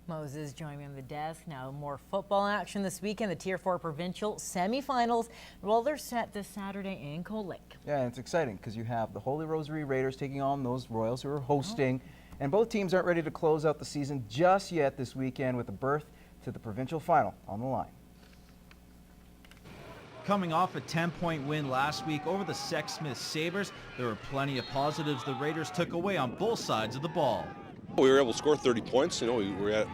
Moses joining me on the desk. Now more football action this weekend. The Tier 4 provincial semifinals. Well, they're set this Saturday in Cold Lake. Yeah, it's exciting because you have the Holy Rosary Raiders taking on those Royals who are hosting. And both teams aren't ready to close out the season just yet this weekend with a berth to the provincial final on the line. Coming off a 10-point win last week over the Sexsmith Sabres, there were plenty of positives the Raiders took away on both sides of the ball. We were able to score 30 points. We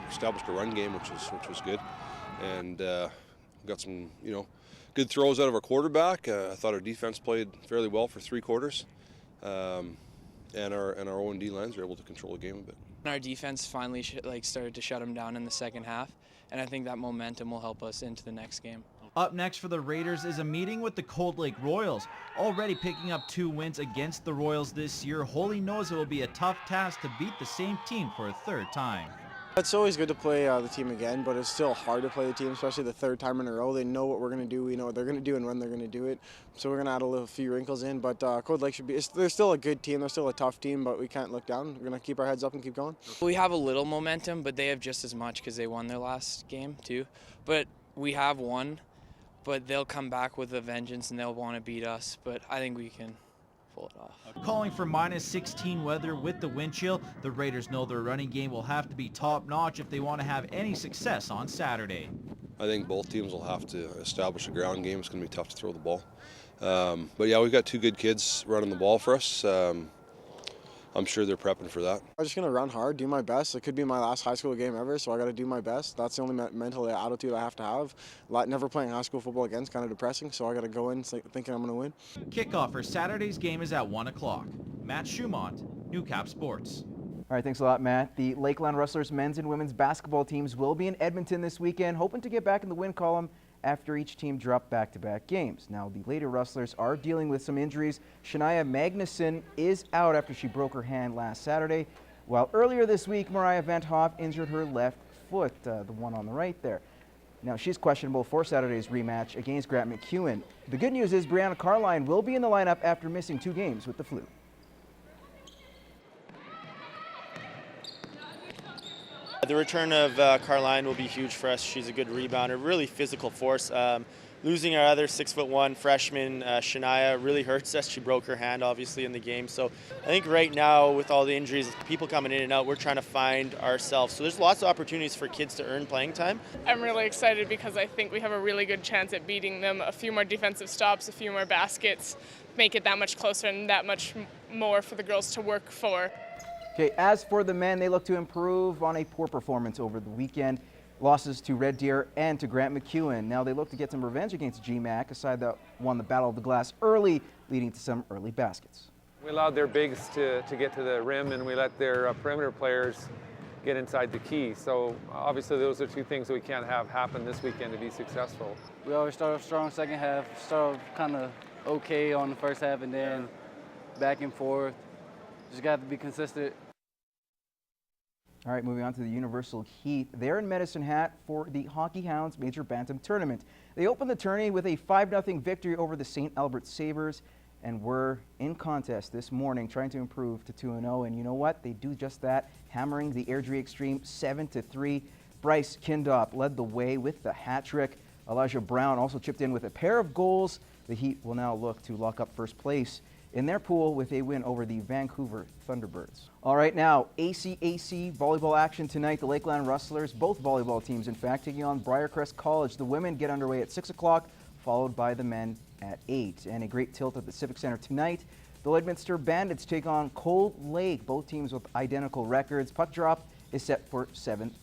established a run game, which was good, and got some good throws out of our quarterback. I thought our defense played fairly well for 3 quarters, and our O&D lines were able to control the game a bit. Our defense finally started to shut them down in the second half, and I think that momentum will help us into the next game. Up next for the Raiders is a meeting with the Cold Lake Royals. Already picking up 2 wins against the Royals this year, Holy knows it will be a tough task to beat the same team for a 3rd time. It's always good to play the team again, but it's still hard to play the team, especially the 3rd time in a row. They know what we're going to do, we know what they're going to do and when they're going to do it. So we're going to add a few wrinkles in, but Cold Lake they're still a good team, they're still a tough team, but we can't look down. We're going to keep our heads up and keep going. We have a little momentum, but they have just as much because they won their last game too. But we have won, but they'll come back with a vengeance and they'll want to beat us, but I think we can pull it off. Calling for -16 weather with the wind chill, the Raiders know their running game will have to be top-notch if they want to have any success on Saturday. I think both teams will have to establish a ground game. It's going to be tough to throw the ball. But yeah, we've got 2 good kids running the ball for us. I'm sure they're prepping for that. I'm just going to run hard, do my best. It could be my last high school game ever, so I got to do my best. That's the only mental attitude I have to have. Never playing high school football again is kind of depressing, so I got to go in thinking I'm going to win. Kickoff for Saturday's game is at 1 o'clock. Matt Schumont, Newcap Sports. All right, thanks a lot, Matt. The Lakeland Rustlers men's and women's basketball teams will be in Edmonton this weekend, hoping to get back in the win column after each team dropped back-to-back games. Now, the Lady Rustlers are dealing with some injuries. Shania Magnuson is out after she broke her hand last Saturday, while earlier this week, Mariah Van Hoff injured her left foot, the one on the right there. Now, she's questionable for Saturday's rematch against Grant McEwen. The good news is Brianna Carline will be in the lineup after missing 2 games with the flu. The return of Carline will be huge for us. She's a good rebounder, really physical force. Losing our other 6'1" freshman, Shania, really hurts us. She broke her hand, obviously, in the game. So I think right now, with all the injuries, people coming in and out, we're trying to find ourselves. So there's lots of opportunities for kids to earn playing time. I'm really excited because I think we have a really good chance at beating them. A few more defensive stops, a few more baskets, make it that much closer and that much more for the girls to work for. Okay, as for the men, they look to improve on a poor performance over the weekend. Losses to Red Deer and to Grant McEwen. Now they look to get some revenge against GMAC, a side that won the Battle of the Glass early, leading to some early baskets. We allowed their bigs to get to the rim, and we let their perimeter players get inside the key. So obviously those are 2 things that we can't have happen this weekend to be successful. We always start off strong second half, start kind of okay on the first half, and then back and forth. Just got to be consistent. All right, moving on to the Universal Heat. They're in Medicine Hat for the Hockey Hounds Major Bantam Tournament. They opened the tourney with a 5-0 victory over the St. Albert Sabres and were in contest this morning trying to improve to 2-0. And you know what? They do just that, hammering the Airdrie Extreme 7-3. Bryce Kindop led the way with the hat trick. Elijah Brown also chipped in with a pair of goals. The Heat will now look to lock up first place in their pool with a win over the Vancouver Thunderbirds. All right, now ACAC volleyball action tonight. The Lakeland Rustlers, both volleyball teams in fact, taking on Briarcrest College. The women get underway at 6 o'clock, followed by the men at 8. And a great tilt at the Civic Center tonight. The Lloydminster Bandits take on Cold Lake, both teams with identical records. Puck drop is set for 7:30.